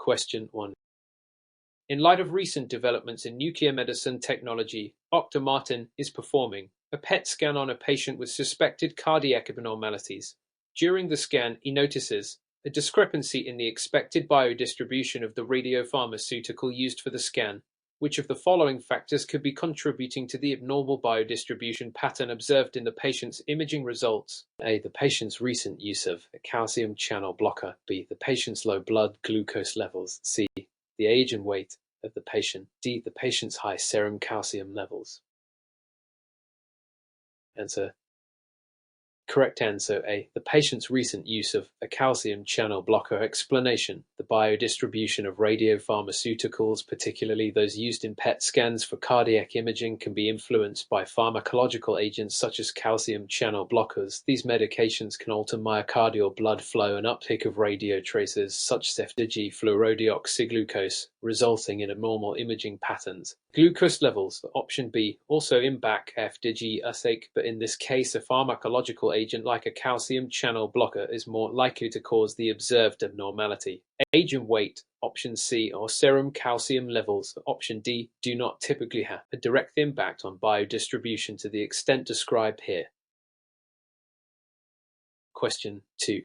Question 1. In light of recent developments in nuclear medicine technology, Dr. Martin is performing a PET scan on a patient with suspected cardiac abnormalities. During the scan, he notices a discrepancy in the expected biodistribution of the radiopharmaceutical used for the scan. Which of the following factors could be contributing to the abnormal biodistribution pattern observed in the patient's imaging results? A. The patient's recent use of a calcium channel blocker. B. The patient's low blood glucose levels. C. The age and weight of the patient. D. The patient's high serum calcium levels. Answer. Correct answer A. The patient's recent use of a calcium channel blocker. Explanation. The biodistribution of radiopharmaceuticals, particularly those used in PET scans for cardiac imaging, can be influenced by pharmacological agents such as calcium channel blockers. These medications can alter myocardial blood flow and uptake of radio traces such as FDG fluorodeoxyglucose, resulting in abnormal imaging patterns. Glucose levels, option B, also impact FDG uptake, but in this case a pharmacological agent like a calcium channel blocker is more likely to cause the observed abnormality. Age and weight, option C, or serum calcium levels, option D, do not typically have a direct impact on biodistribution to the extent described here. Question 2.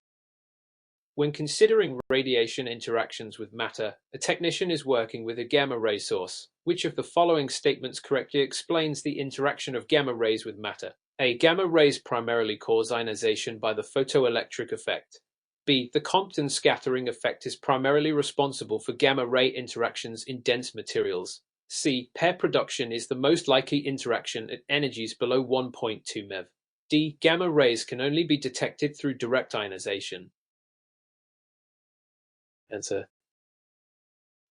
When considering radiation interactions with matter, a technician is working with a gamma ray source. Which of the following statements correctly explains the interaction of gamma rays with matter? A. Gamma rays primarily cause ionization by the photoelectric effect. B. The Compton scattering effect is primarily responsible for gamma ray interactions in dense materials. C. Pair production is the most likely interaction at energies below 1.2 MeV. D. Gamma rays can only be detected through direct ionization. Answer.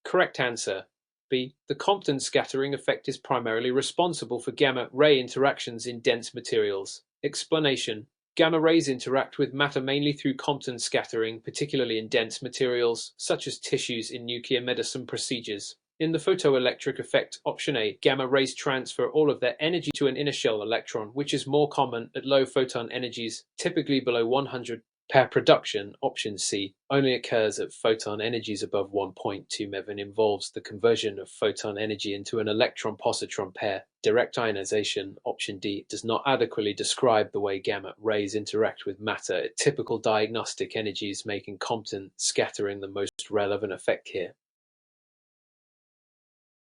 Correct answer. B. The Compton scattering effect is primarily responsible for gamma ray interactions in dense materials. Explanation. Gamma rays interact with matter mainly through Compton scattering, particularly in dense materials, such as tissues in nuclear medicine procedures. In the photoelectric effect, option A, gamma rays transfer all of their energy to an inner shell electron, which is more common at low photon energies, typically below 100. Pair production, option C, only occurs at photon energies above 1.2 MeV and involves the conversion of photon energy into an electron-positron pair. Direct ionization, option D, does not adequately describe the way gamma rays interact with matter at typical diagnostic energies, making Compton scattering the most relevant effect here.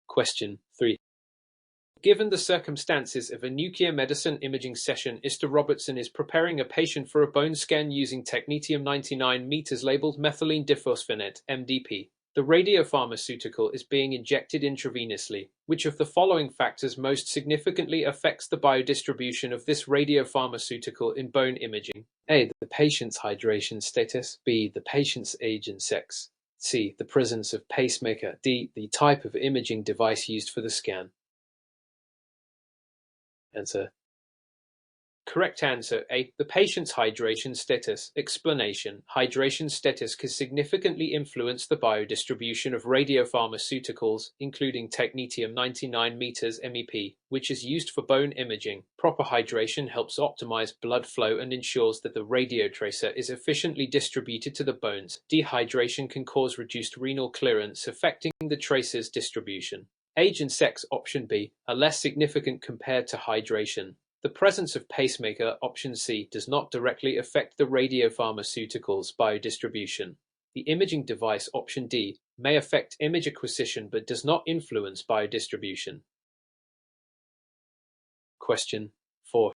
Question 3. Given the circumstances of a nuclear medicine imaging session, Mr. Robertson is preparing a patient for a bone scan using technetium-99 meters labeled methylene diphosphonate, MDP. The radiopharmaceutical is being injected intravenously. Which of the following factors most significantly affects the biodistribution of this radiopharmaceutical in bone imaging? A. The patient's hydration status. B. The patient's age and sex. C. The presence of pacemaker. D. The type of imaging device used for the scan. Answer. Correct answer A. The patient's hydration status. Explanation. Hydration status can significantly influence the biodistribution of radiopharmaceuticals, including technetium-99 meters MEP, which is used for bone imaging. Proper hydration helps optimize blood flow and ensures that the radiotracer is efficiently distributed to the bones. Dehydration can cause reduced renal clearance, affecting the tracer's distribution. Age and sex, option B, are less significant compared to hydration. The presence of pacemaker, option C, does not directly affect the radiopharmaceutical's biodistribution. The imaging device, option D, may affect image acquisition but does not influence biodistribution. Question 4.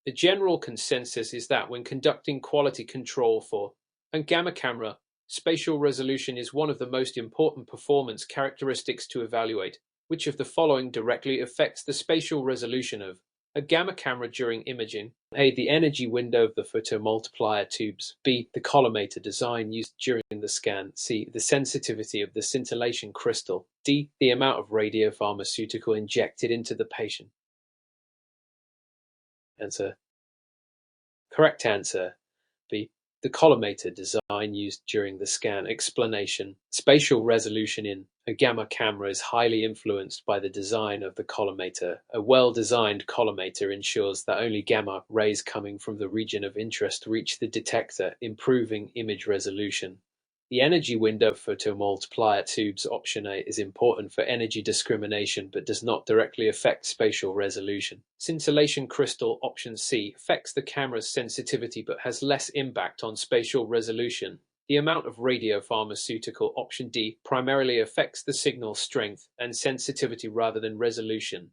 The general consensus is that when conducting quality control for a gamma camera, spatial resolution is one of the most important performance characteristics to evaluate. Which of the following directly affects the spatial resolution of a gamma camera during imaging? A. The energy window of the photomultiplier tubes. B. The collimator design used during the scan. C. The sensitivity of the scintillation crystal. D. The amount of radiopharmaceutical injected into the patient. Answer. Correct answer B. The collimator design used during the scan. Explanation. Spatial resolution in a gamma camera is highly influenced by the design of the collimator. A well-designed collimator ensures that only gamma rays coming from the region of interest reach the detector, improving image resolution. The energy window photomultiplier tubes option A is important for energy discrimination but does not directly affect spatial resolution. Scintillation crystal option C affects the camera's sensitivity but has less impact on spatial resolution. The amount of radiopharmaceutical option D primarily affects the signal strength and sensitivity rather than resolution.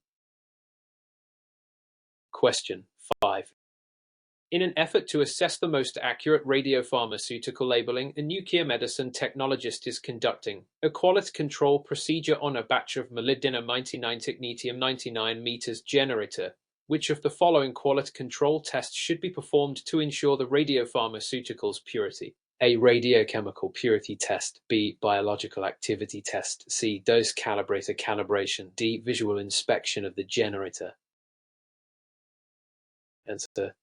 Question 5. In an effort to assess the most accurate radiopharmaceutical labeling, a nuclear medicine technologist is conducting a quality control procedure on a batch of molybdenum-99 technetium-99 meters generator. Which of the following quality control tests should be performed to ensure the radiopharmaceutical's purity? A. Radiochemical purity test. B. Biological activity test. C. Dose calibrator calibration. D. Visual inspection of the generator. Answer.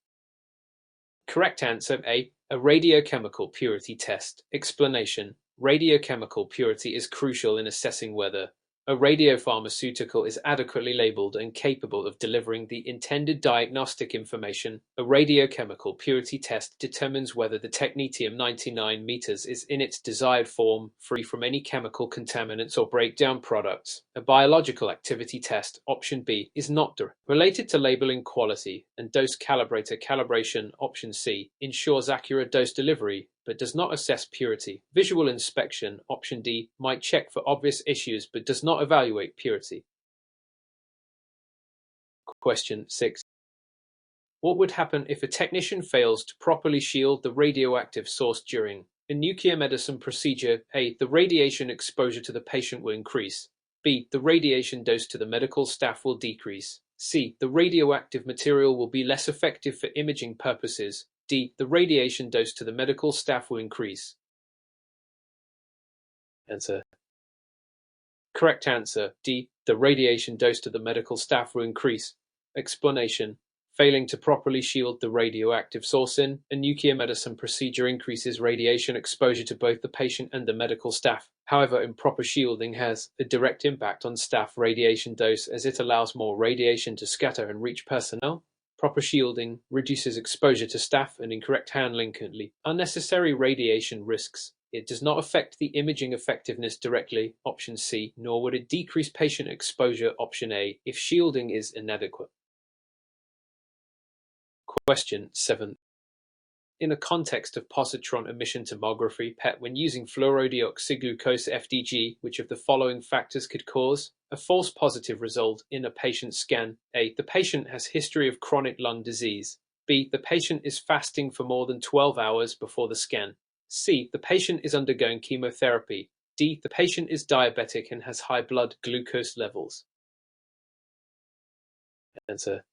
Correct answer A. A radiochemical purity test. Explanation. Radiochemical purity is crucial in assessing whether a radiopharmaceutical is adequately labeled and capable of delivering the intended diagnostic information. A radiochemical purity test determines whether the technetium-99 meters is in its desired form, free from any chemical contaminants or breakdown products. A biological activity test, option B, is not related to labeling quality, and dose calibrator calibration, option C, ensures accurate dose delivery but does not assess purity. Visual inspection, option D, might check for obvious issues but does not evaluate purity. Question 6. What would happen if a technician fails to properly shield the radioactive source during a nuclear medicine procedure? A. The radiation exposure to the patient will increase. B. The radiation dose to the medical staff will decrease. C. The radioactive material will be less effective for imaging purposes. D. The radiation dose to the medical staff will increase. Answer. Correct answer. D. The radiation dose to the medical staff will increase. Explanation. Failing to properly shield the radioactive source in a nuclear medicine procedure increases radiation exposure to both the patient and the medical staff. However, improper shielding has a direct impact on staff radiation dose as it allows more radiation to scatter and reach personnel. Proper shielding reduces exposure to staff, and incorrect handling can lead to unnecessary radiation risks. It does not affect the imaging effectiveness directly, option C, nor would it decrease patient exposure, option A, if shielding is inadequate. Question 7. In the context of positron emission tomography (PET), when using fluorodeoxyglucose (FDG), which of the following factors could cause a false positive result in a patient's scan? A. The patient has history of chronic lung disease. B. The patient is fasting for more than 12 hours before the scan. C. The patient is undergoing chemotherapy. D. The patient is diabetic and has high blood glucose levels. Answer.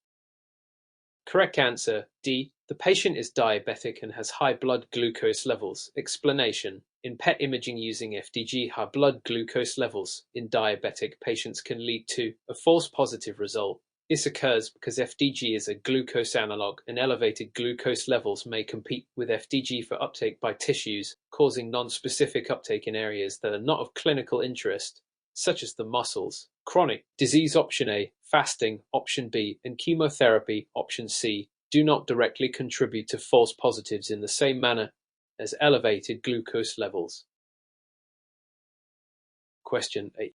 Correct answer, D. The patient is diabetic and has high blood glucose levels. Explanation. In PET imaging using FDG, high blood glucose levels in diabetic patients can lead to a false positive result. This occurs because FDG is a glucose analog, and elevated glucose levels may compete with FDG for uptake by tissues, causing non-specific uptake in areas that are not of clinical interest, such as the muscles. Chronic disease, option A, fasting, option B, and chemotherapy, option C, do not directly contribute to false positives in the same manner as elevated glucose levels. Question 8.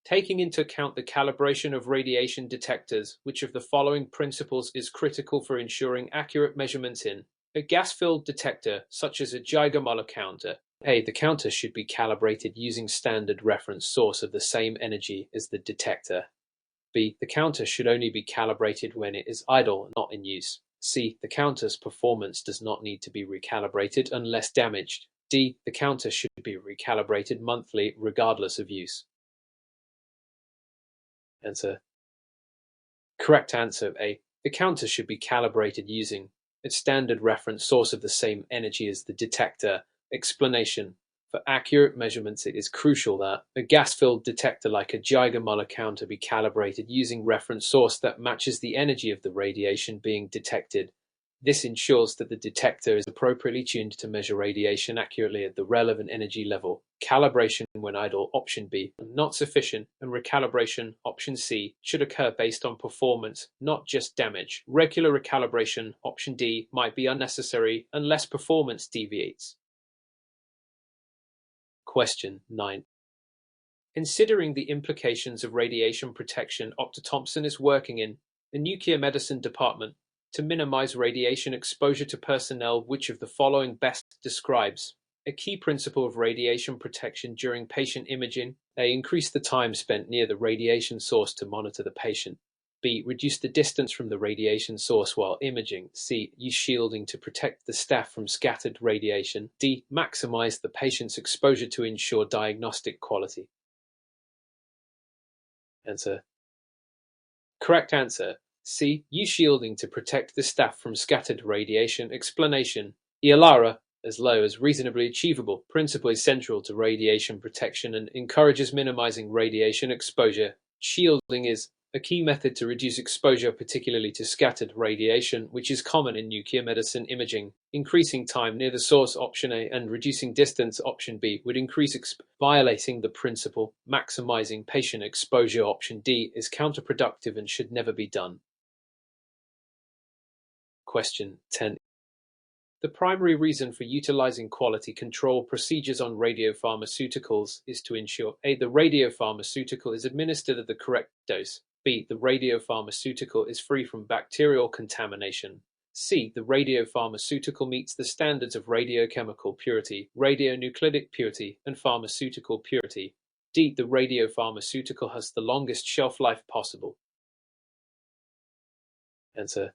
Taking into account the calibration of radiation detectors, which of the following principles is critical for ensuring accurate measurements in a gas-filled detector, such as a Geiger Müller counter? A. The counter should be calibrated using standard reference source of the same energy as the detector. B. The counter should only be calibrated when it is idle, not in use. C. The counter's performance does not need to be recalibrated unless damaged. D. The counter should be recalibrated monthly regardless of use. Answer. Correct answer A. The counter should be calibrated using a standard reference source of the same energy as the detector. Explanation. For accurate measurements, it is crucial that a gas-filled detector like a Geiger Müller counter be calibrated using reference source that matches the energy of the radiation being detected. This ensures that the detector is appropriately tuned to measure radiation accurately at the relevant energy level. Calibration when idle, option B, not sufficient, and recalibration, option C, should occur based on performance, not just damage. Regular recalibration, option D, might be unnecessary unless performance deviates. Question 9. Considering the implications of radiation protection, Dr. Thompson is working in the nuclear medicine department to minimize radiation exposure to personnel. Which of the following best describes a key principle of radiation protection during patient imaging? A. Increase the time spent near the radiation source to monitor the patient. B. Reduce the distance from the radiation source while imaging. C. Use shielding to protect the staff from scattered radiation. D. Maximize the patient's exposure to ensure diagnostic quality. Answer. Correct answer. C. Use shielding to protect the staff from scattered radiation. Explanation. ARRTN, as low as reasonably achievable, principle is central to radiation protection and encourages minimizing radiation exposure. Shielding is a key method to reduce exposure, particularly to scattered radiation, which is common in nuclear medicine imaging. Increasing time near the source, option A, and reducing distance, option B, would increase violating the principle. Maximizing patient exposure, option D, is counterproductive and should never be done. Question 10. The primary reason for utilizing quality control procedures on radiopharmaceuticals is to ensure A. The radiopharmaceutical is administered at the correct dose. B. The radiopharmaceutical is free from bacterial contamination. C. The radiopharmaceutical meets the standards of radiochemical purity, radionuclidic purity, and pharmaceutical purity. D. The radiopharmaceutical has the longest shelf life possible. Answer.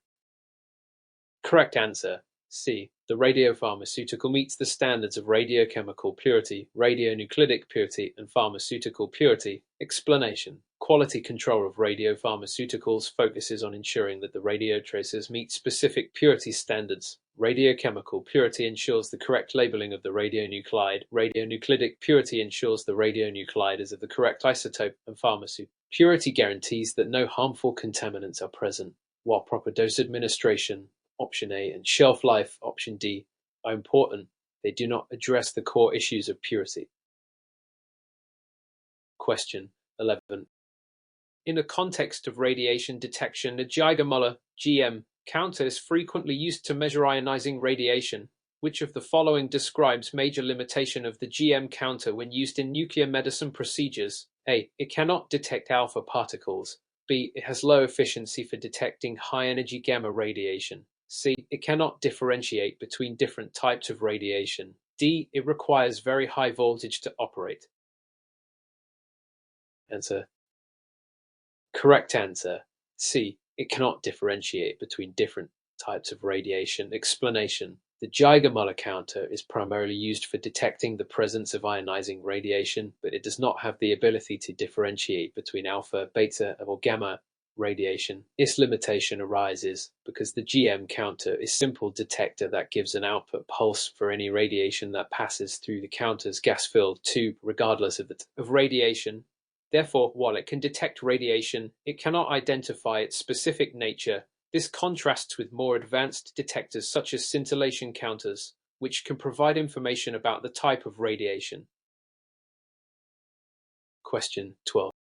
Correct answer. C. The radiopharmaceutical meets the standards of radiochemical purity, radionuclidic purity, and pharmaceutical purity. Explanation. Quality control of radiopharmaceuticals focuses on ensuring that the radiotracers meet specific purity standards. Radiochemical purity ensures the correct labeling of the radionuclide. Radionuclidic purity ensures the radionuclide is of the correct isotope, and pharmaceutical purity guarantees that no harmful contaminants are present, while proper dose administration, option A, and shelf life, option D, are important. They do not address the core issues of purity. Question 11. In the context of radiation detection, the Geiger-Müller (GM) counter is frequently used to measure ionizing radiation. Which of the following describes major limitation of the GM counter when used in nuclear medicine procedures? A. It cannot detect alpha particles. B. It has low efficiency for detecting high-energy gamma radiation. C. It cannot differentiate between different types of radiation. D. It requires very high voltage to operate. Answer. Correct answer. C. It cannot differentiate between different types of radiation. Explanation. The Geiger-Müller counter is primarily used for detecting the presence of ionizing radiation, but it does not have the ability to differentiate between alpha, beta, or gamma radiation. This limitation arises because the GM counter is a simple detector that gives an output pulse for any radiation that passes through the counter's gas-filled tube, regardless of radiation. Therefore, while it can detect radiation, it cannot identify its specific nature. This contrasts with more advanced detectors such as scintillation counters, which can provide information about the type of radiation. Question 12.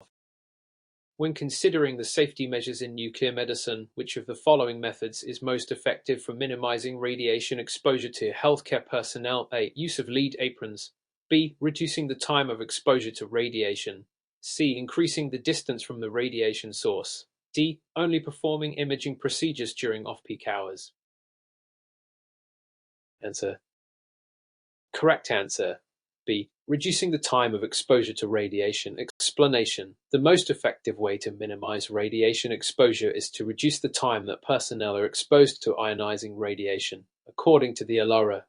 When considering the safety measures in nuclear medicine, which of the following methods is most effective for minimizing radiation exposure to healthcare personnel? A. Use of lead aprons. B. Reducing the time of exposure to radiation. C. Increasing the distance from the radiation source. D. Only performing imaging procedures during off-peak hours. Answer. Correct answer. B. Reducing the time of exposure to radiation. Explanation. The most effective way to minimize radiation exposure is to reduce the time that personnel are exposed to ionizing radiation. According to the ARRTN,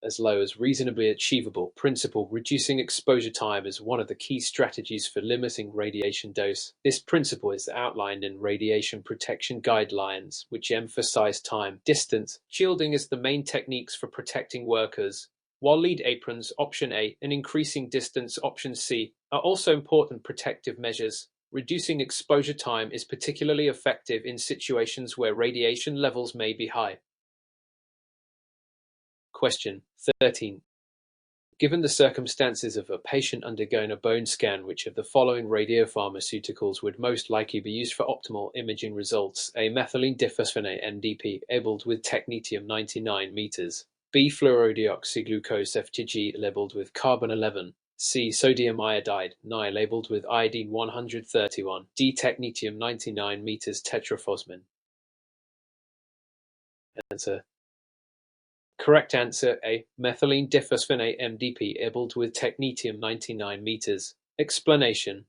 as low as reasonably achievable principle, reducing exposure time is one of the key strategies for limiting radiation dose. This principle is outlined in radiation protection guidelines, which emphasize time, distance, shielding as the main techniques for protecting workers, while lead aprons, option A, and increasing distance, option C, are also important protective measures. Reducing exposure time is particularly effective in situations where radiation levels may be high. Question 13. Given the circumstances of a patient undergoing a bone scan, which of the following radiopharmaceuticals would most likely be used for optimal imaging results? A. Methylene diphosphonate (MDP), labeled with technetium 99 meters. B. Fluorodeoxyglucose (FTG), labeled with carbon 11. C. Sodium iodide, Ni, labeled with iodine 131. D. Technetium 99 meters tetraphosmin. Answer. Correct answer A. Methylene diphosphonate MDP, labeled with technetium 99 meters. Explanation.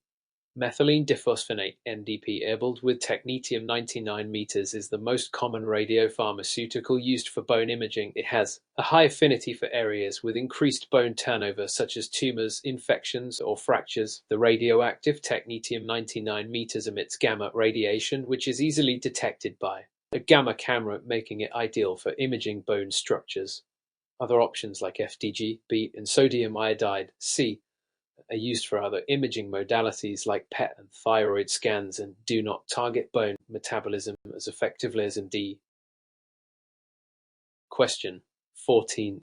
Methylene diphosphonate (MDP) labeled with technetium 99 meters is the most common radiopharmaceutical used for bone imaging. It has a high affinity for areas with increased bone turnover such as tumors, infections, or fractures. The radioactive technetium 99 meters emits gamma radiation, which is easily detected by a gamma camera, making it ideal for imaging bone structures. Other options like FDG, B, and sodium iodide, C, are used for other imaging modalities like PET and thyroid scans and do not target bone metabolism as effectively as MD. Question 14.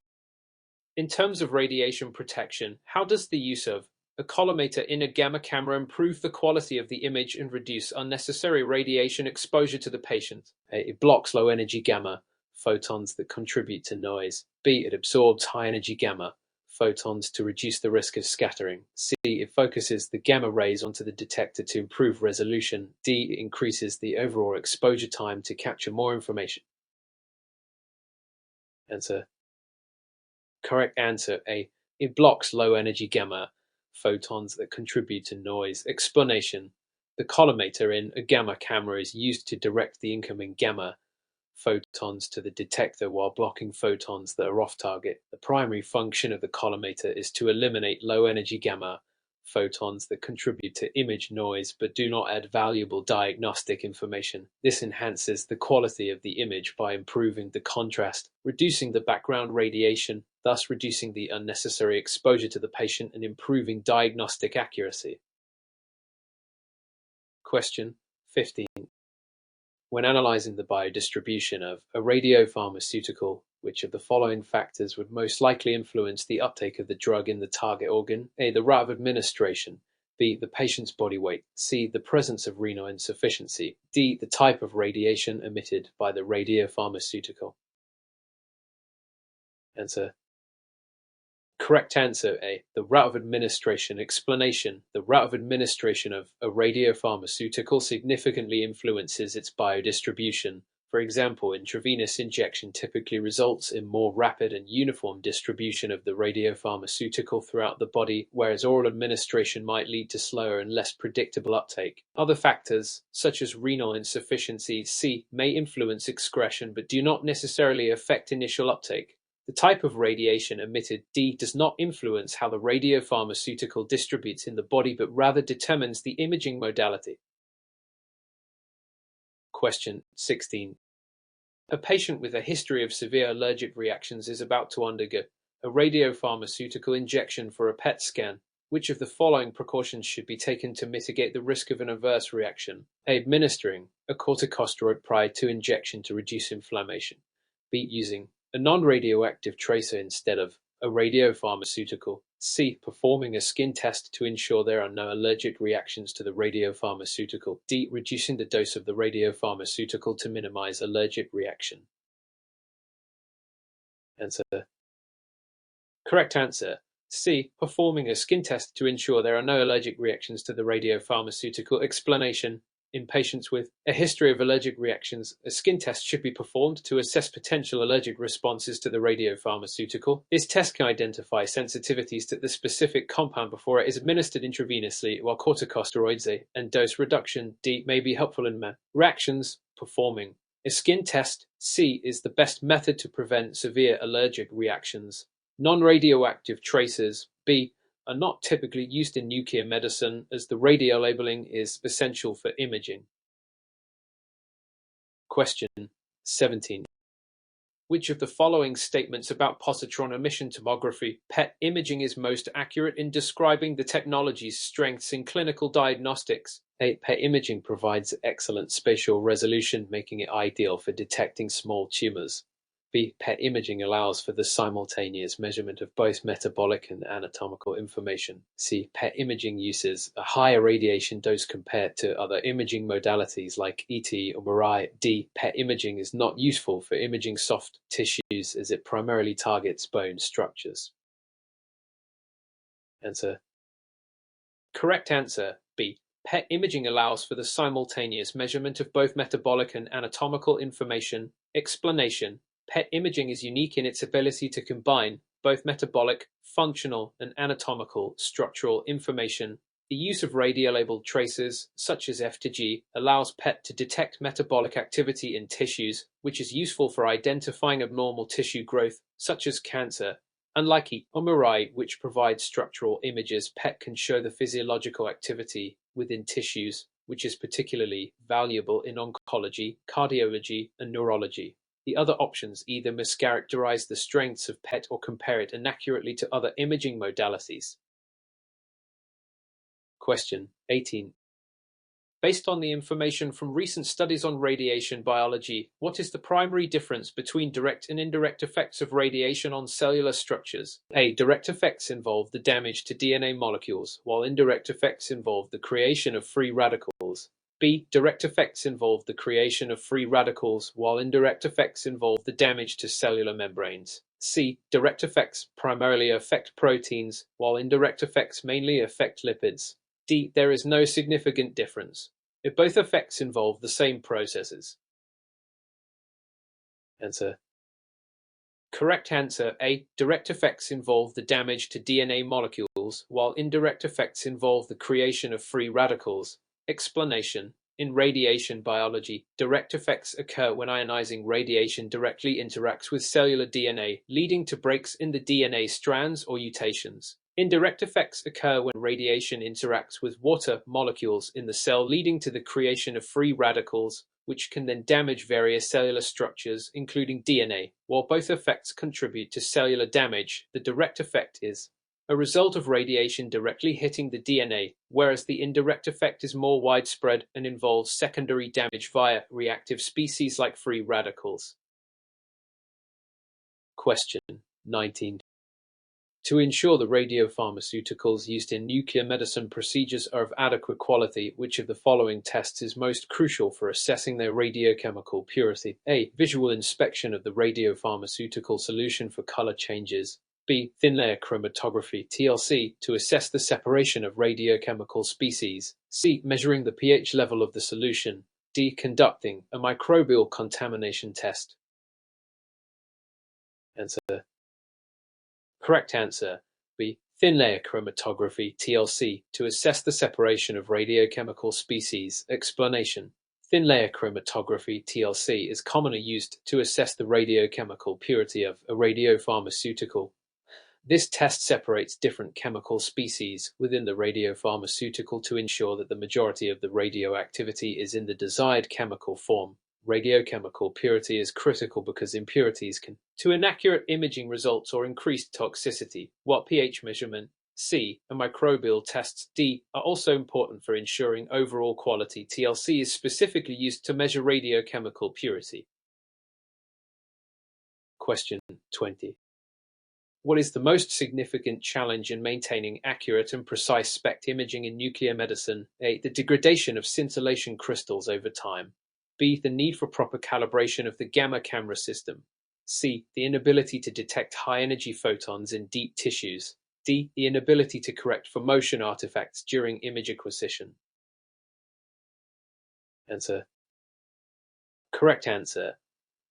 In terms of radiation protection, how does the use of a collimator in a gamma camera improve the quality of the image and reduce unnecessary radiation exposure to the patient? A. It blocks low-energy gamma photons that contribute to noise. B. It absorbs high-energy gamma photons to reduce the risk of scattering. C. It focuses the gamma rays onto the detector to improve resolution. D. It increases the overall exposure time to capture more information. Answer. Correct answer A. It blocks low-energy gamma photons that contribute to noise. Explanation. The collimator in a gamma camera is used to direct the incoming gamma photons to the detector while blocking photons that are off-target. The primary function of the collimator is to eliminate low-energy gamma photons that contribute to image noise but do not add valuable diagnostic information. This enhances the quality of the image by improving the contrast, reducing the background radiation, thus reducing the unnecessary exposure to the patient and improving diagnostic accuracy. Question 15. When analyzing the biodistribution of a radiopharmaceutical, which of the following factors would most likely influence the uptake of the drug in the target organ? A. The route of administration. B. The patient's body weight. C. The presence of renal insufficiency. D. The type of radiation emitted by the radiopharmaceutical. Answer. Correct answer A. The route of administration. Explanation. The route of administration of a radiopharmaceutical significantly influences its biodistribution. For example, intravenous injection typically results in more rapid and uniform distribution of the radiopharmaceutical throughout the body, whereas oral administration might lead to slower and less predictable uptake. Other factors, such as renal insufficiency, C, may influence excretion but do not necessarily affect initial uptake. The type of radiation emitted, D, does not influence how the radiopharmaceutical distributes in the body but rather determines the imaging modality. Question 16. A patient with a history of severe allergic reactions is about to undergo a radiopharmaceutical injection for a PET scan. Which of the following precautions should be taken to mitigate the risk of an adverse reaction? A. Administering a corticosteroid prior to injection to reduce inflammation. B. Using a non-radioactive tracer instead of a radiopharmaceutical. C. Performing a skin test to ensure there are no allergic reactions to the radiopharmaceutical. D. Reducing the dose of the radiopharmaceutical to minimize allergic reaction. Answer. Correct answer. C. Performing a skin test to ensure there are no allergic reactions to the radiopharmaceutical. Explanation. In patients with a history of allergic reactions, a skin test should be performed to assess potential allergic responses to the radiopharmaceutical. This test can identify sensitivities to the specific compound before it is administered intravenously, while corticosteroids A and dose reduction D may be helpful in reactions. Performing a skin test C is the best method to prevent severe allergic reactions. Non-radioactive tracers B are not typically used in nuclear medicine as the radiolabeling is essential for imaging. Question 17. Which of the following statements about positron emission tomography PET imaging is most accurate in describing the technology's strengths in clinical diagnostics? A. PET imaging provides excellent spatial resolution, making it ideal for detecting small tumors. B. PET imaging allows for the simultaneous measurement of both metabolic and anatomical information. C. PET imaging uses a higher radiation dose compared to other imaging modalities like ET or MRI. D. PET imaging is not useful for imaging soft tissues as it primarily targets bone structures. Answer. Correct answer B. PET imaging allows for the simultaneous measurement of both metabolic and anatomical information. Explanation. PET imaging is unique in its ability to combine both metabolic, functional, and anatomical structural information. The use of radiolabeled tracers, such as F2G, allows PET to detect metabolic activity in tissues, which is useful for identifying abnormal tissue growth, such as cancer. Unlike MRI, which provides structural images, PET can show the physiological activity within tissues, which is particularly valuable in oncology, cardiology, and neurology. The other options either mischaracterize the strengths of PET or compare it inaccurately to other imaging modalities. Question 18. Based on the information from recent studies on radiation biology, what is the primary difference between direct and indirect effects of radiation on cellular structures? A. Direct effects involve the damage to DNA molecules, while indirect effects involve the creation of free radicals. B. Direct effects involve the creation of free radicals, while indirect effects involve the damage to cellular membranes. C. Direct effects primarily affect proteins, while indirect effects mainly affect lipids. D. There is no significant difference if both effects involve the same processes. Answer. Correct answer A. Direct effects involve the damage to DNA molecules, while indirect effects involve the creation of free radicals. Explanation. In radiation biology, direct effects occur when ionizing radiation directly interacts with cellular DNA, leading to breaks in the DNA strands or mutations. Indirect effects occur when radiation interacts with water molecules in the cell, leading to the creation of free radicals, which can then damage various cellular structures, including DNA. While both effects contribute to cellular damage, the direct effect is a result of radiation directly hitting the DNA, whereas the indirect effect is more widespread and involves secondary damage via reactive species like free radicals. Question 19. To ensure the radiopharmaceuticals used in nuclear medicine procedures are of adequate quality, which of the following tests is most crucial for assessing their radiochemical purity? A. Visual inspection of the radiopharmaceutical solution for color changes. B. Thin layer chromatography (TLC) to assess the separation of radiochemical species. C. Measuring the pH level of the solution. D. Conducting a microbial contamination test. Answer. Correct answer B. Thin layer chromatography (TLC) to assess the separation of radiochemical species. Explanation. Thin layer chromatography (TLC) is commonly used to assess the radiochemical purity of a radiopharmaceutical. This test separates different chemical species within the radiopharmaceutical to ensure that the majority of the radioactivity is in the desired chemical form. Radiochemical purity is critical because impurities can to inaccurate imaging results or increased toxicity, while pH measurement, C, and microbial tests, D, are also important for ensuring overall quality. TLC is specifically used to measure radiochemical purity. Question 20. What is the most significant challenge in maintaining accurate and precise SPECT imaging in nuclear medicine? A. The degradation of scintillation crystals over time. B. The need for proper calibration of the gamma camera system. C. The inability to detect high-energy photons in deep tissues. D. The inability to correct for motion artifacts during image acquisition. Answer. Correct answer.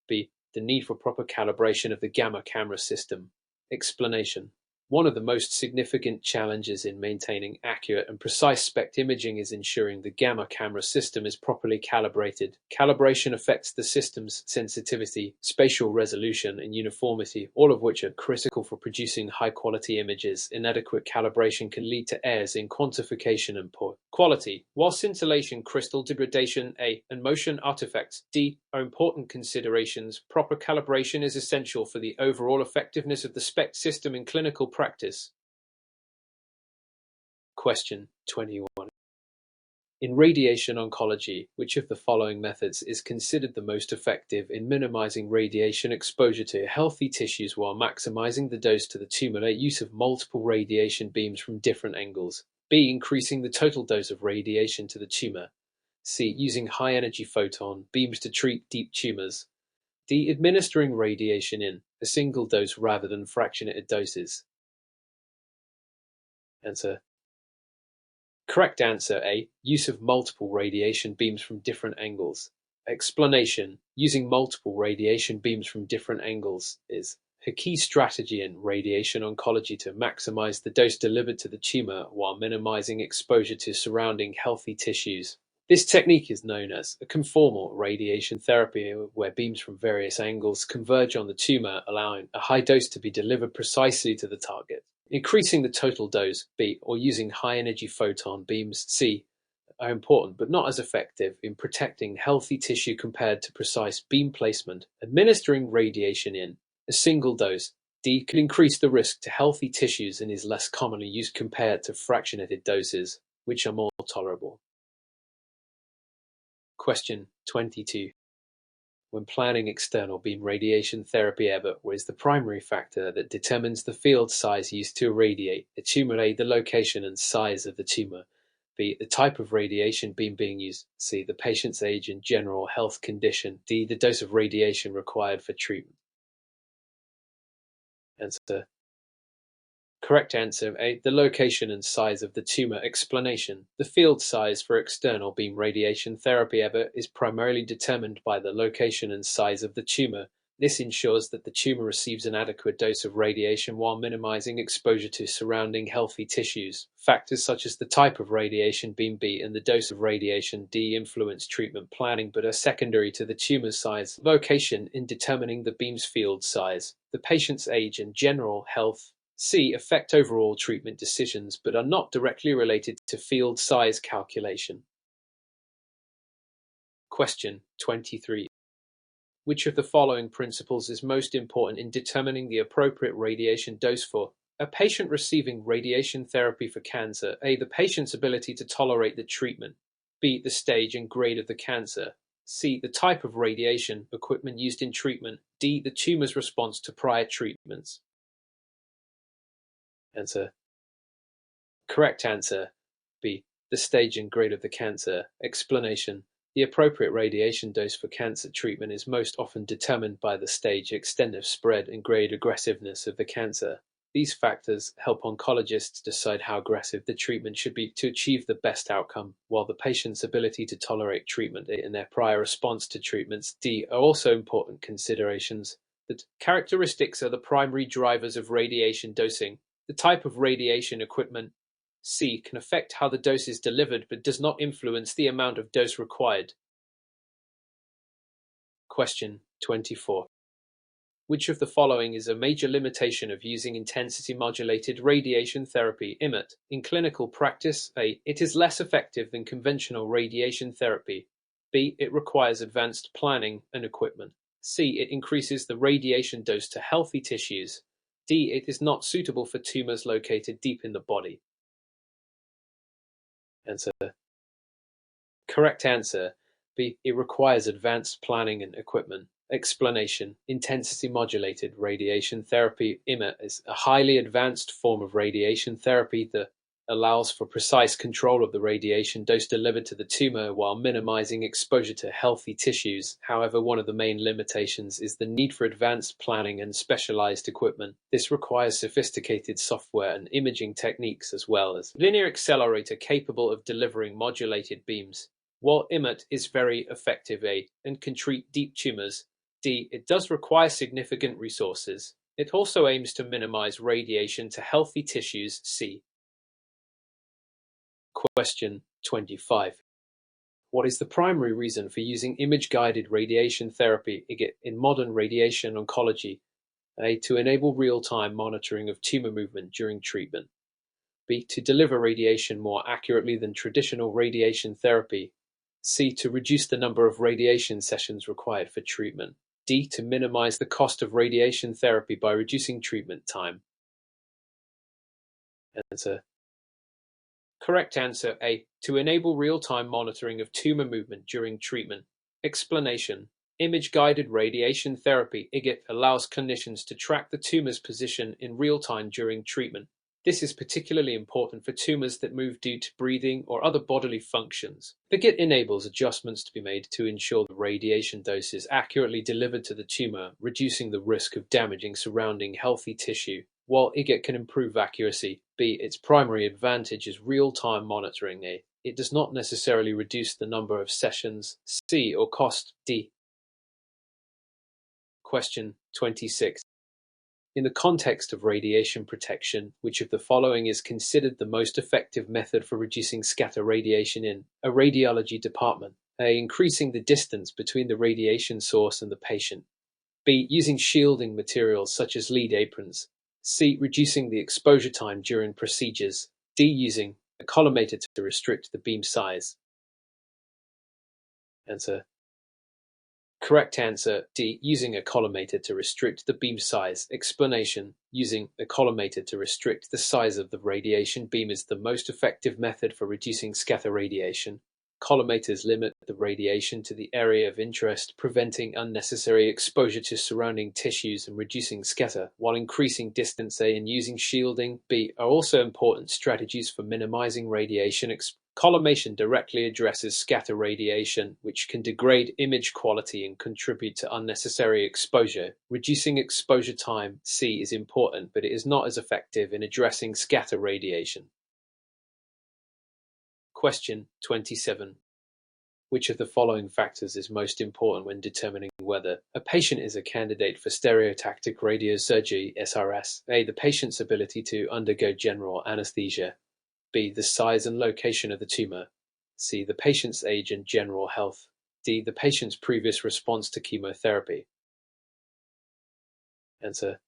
B. The need for proper calibration of the gamma camera system. Explanation. One of the most significant challenges in maintaining accurate and precise SPECT imaging is ensuring the gamma camera system is properly calibrated. Calibration affects the system's sensitivity, spatial resolution, and uniformity, all of which are critical for producing high-quality images. Inadequate calibration can lead to errors in quantification and poor quality. While scintillation, crystal degradation, A, and motion artifacts, D, are important considerations, proper calibration is essential for the overall effectiveness of the SPECT system in clinical practice. Question 21. In radiation oncology, which of the following methods is considered the most effective in minimizing radiation exposure to healthy tissues while maximizing the dose to the tumor? A. Use of multiple radiation beams from different angles. B. Increasing the total dose of radiation to the tumor. C. Using high-energy photon beams to treat deep tumors. D. Administering radiation in a single dose rather than fractionated doses. Answer. Correct answer A. Use of multiple radiation beams from different angles. Explanation. Using multiple radiation beams from different angles is a key strategy in radiation oncology to maximize the dose delivered to the tumor while minimizing exposure to surrounding healthy tissues. This technique is known as a conformal radiation therapy, where beams from various angles converge on the tumor, allowing a high dose to be delivered precisely to the target. Increasing the total dose, B, or using high-energy photon beams, C, are important but not as effective in protecting healthy tissue compared to precise beam placement. Administering radiation in a single dose, D, could increase the risk to healthy tissues and is less commonly used compared to fractionated doses, which are more tolerable. Question 22. When planning external beam radiation therapy, what is the primary factor that determines the field size used to irradiate a tumor? A, the location and size of the tumor. B, the type of radiation beam being used. C, the patient's age and general health condition. D, the dose of radiation required for treatment. Answer. Correct answer A, the location and size of the tumor. Explanation. The field size for external beam radiation therapy is primarily determined by the location and size of the tumor. This ensures that the tumor receives an adequate dose of radiation while minimizing exposure to surrounding healthy tissues. Factors such as the type of radiation beam B and the dose of radiation D influence treatment planning but are secondary to the tumor size, location in determining the beam's field size, the patient's age and general health. C, affect overall treatment decisions but are not directly related to field size calculation. Question 23. Which of the following principles is most important in determining the appropriate radiation dose for a patient receiving radiation therapy for cancer? A, the patient's ability to tolerate the treatment. B, the stage and grade of the cancer. C, the type of radiation equipment used in treatment. D, the tumor's response to prior treatments. Answer. Correct answer B, the stage and grade of the cancer. Explanation. The appropriate radiation dose for cancer treatment is most often determined by the stage, extent of spread, and grade aggressiveness of the cancer. These factors help oncologists decide how aggressive the treatment should be to achieve the best outcome, while the patient's ability to tolerate treatment and their prior response to treatments D are also important considerations. The characteristics are the primary drivers of radiation dosing. The type of radiation equipment C can affect how the dose is delivered but does not influence the amount of dose required. Question 24. Which of the following is a major limitation of using intensity-modulated radiation therapy (IMRT) in clinical practice? A, it is less effective than conventional radiation therapy. B, it requires advanced planning and equipment. C, it increases the radiation dose to healthy tissues. D, it is not suitable for tumors located deep in the body. Answer. Correct answer B, it requires advanced planning and equipment. Explanation. Intensity-modulated radiation therapy (IMRT) is a highly advanced form of radiation therapy that allows for precise control of the radiation dose delivered to the tumor while minimizing exposure to healthy tissues. However, one of the main limitations is the need for advanced planning and specialized equipment. This requires sophisticated software and imaging techniques as well as linear accelerator capable of delivering modulated beams. While IMRT is very effective and can treat deep tumors, D, it does require significant resources. It also aims to minimize radiation to healthy tissues. C. Question 25. What is the primary reason for using image-guided radiation therapy in modern radiation oncology? A, to enable real-time monitoring of tumor movement during treatment. B, to deliver radiation more accurately than traditional radiation therapy. C, to reduce the number of radiation sessions required for treatment. D, to minimize the cost of radiation therapy by reducing treatment time. Answer. Correct answer A, to enable real-time monitoring of tumor movement during treatment. Explanation. Image-guided radiation therapy (IGIT) allows clinicians to track the tumor's position in real time during treatment. This is particularly important for tumors that move due to breathing or other bodily functions. IGIT enables adjustments to be made to ensure the radiation dose is accurately delivered to the tumor, reducing the risk of damaging surrounding healthy tissue. While IGET can improve accuracy, B. Its primary advantage is real-time monitoring. A. It does not necessarily reduce the number of sessions. C. Or cost. D. Question 26. In the context of radiation protection, which of the following is considered the most effective method for reducing scatter radiation in a radiology department? A. Increasing the distance between the radiation source and the patient. B. Using shielding materials such as lead aprons. C. Reducing the exposure time during procedures. D. Using a collimator to restrict the beam size. Answer. Correct answer, D. Using a collimator to restrict the beam size. Explanation. Using a collimator to restrict the size of the radiation beam is the most effective method for reducing scatter radiation. Collimators limit the radiation to the area of interest, preventing unnecessary exposure to surrounding tissues and reducing scatter, while increasing distance. A and using shielding B are also important strategies for minimizing radiation. Collimation directly addresses scatter radiation, which can degrade image quality and contribute to unnecessary exposure. Reducing exposure time C is important, but it is not as effective in addressing scatter radiation. Question 27. Which of the following factors is most important when determining whether a patient is a candidate for stereotactic radiosurgery (SRS)? A. The patient's ability to undergo general anesthesia. B. The size and location of the tumor. C. The patient's age and general health. D. The patient's previous response to chemotherapy. Answer.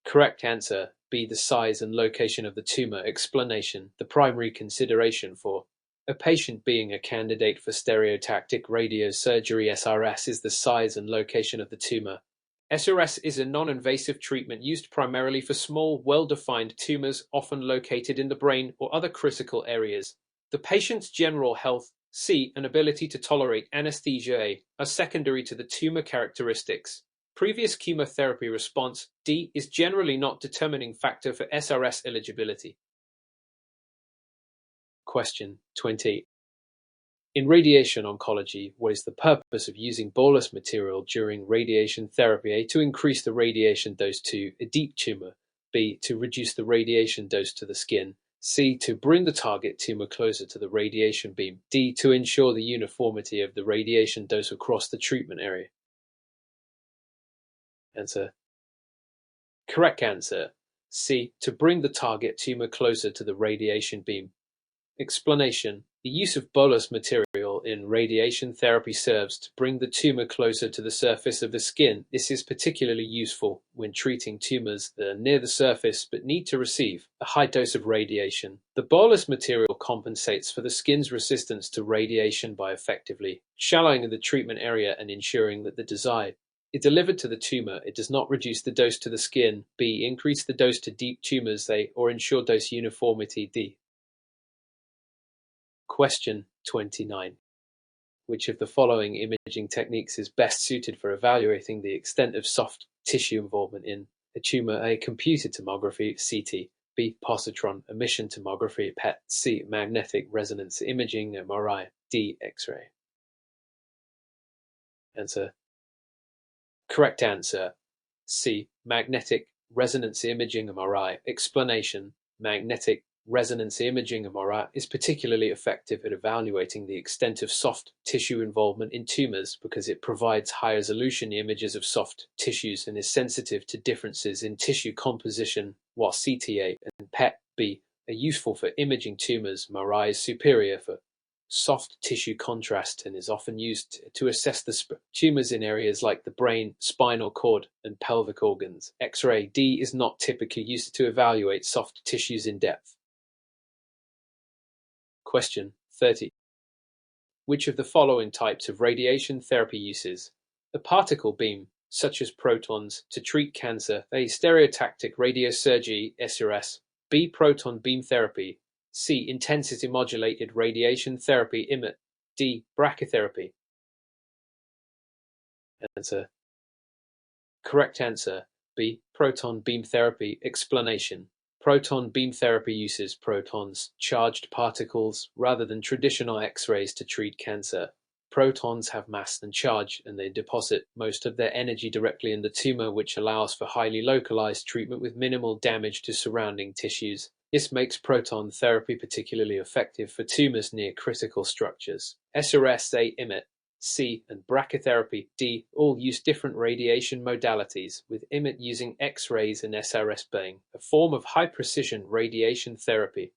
Correct answer. B. The size and location of the tumor. Explanation. The primary consideration for a patient being a candidate for stereotactic radiosurgery (SRS) is the size and location of the tumor. SRS is a non-invasive treatment used primarily for small, well-defined tumors often located in the brain or other critical areas. The patient's general health, C, and ability to tolerate anesthesia, A, are secondary to the tumor characteristics. Previous chemotherapy response, D, is generally not determining factor for SRS eligibility. Question 20. In radiation oncology, what is the purpose of using bolus material during radiation therapy? A. To increase the radiation dose to a deep tumor. B. To reduce the radiation dose to the skin. C. To bring the target tumor closer to the radiation beam. D. To ensure the uniformity of the radiation dose across the treatment area. Answer. Correct answer. C. To bring the target tumor closer to the radiation beam. Explanation. The use of bolus material in radiation therapy serves to bring the tumor closer to the surface of the skin. This is particularly useful when treating tumors that are near the surface but need to receive a high dose of radiation. The bolus material compensates for the skin's resistance to radiation by effectively shallowing the treatment area and ensuring that the desired is delivered to the tumor. It does not reduce the dose to the skin. B. Increase the dose to deep tumors. A. Or ensure dose uniformity. D. Question 29. Which of the following imaging techniques is best suited for evaluating the extent of soft tissue involvement in a tumor? A. Computed tomography (CT). B. Positron emission tomography (PET). C. Magnetic resonance imaging (MRI). D. X-ray. Answer. Correct answer. C. Magnetic resonance imaging (MRI). Explanation. Magnetic resonance imaging (MRI) is particularly effective at evaluating the extent of soft tissue involvement in tumors because it provides high-resolution images of soft tissues and is sensitive to differences in tissue composition, while CTA and PET-B are useful for imaging tumors. MRI is superior for soft tissue contrast and is often used to assess the tumors in areas like the brain, spinal cord, and pelvic organs. X-ray D is not typically used to evaluate soft tissues in depth. Question 30. Which of the following types of radiation therapy uses a particle beam, such as protons, to treat cancer? A. Stereotactic radiosurgery (SRS). B. Proton beam therapy. C. Intensity modulated radiation therapy (IMIT). D. Brachytherapy. Answer. Correct answer. B. Proton beam therapy. Explanation. Proton beam therapy uses protons, charged particles, rather than traditional X-rays to treat cancer. protons have mass and charge, and they deposit most of their energy directly in the tumor, which allows for highly localized treatment with minimal damage to surrounding tissues. This makes proton therapy particularly effective for tumors near critical structures. SRS-A IMiT, C, and brachytherapy, D, all use different radiation modalities, with IMiT using X-rays and SRS being a form of high-precision radiation therapy.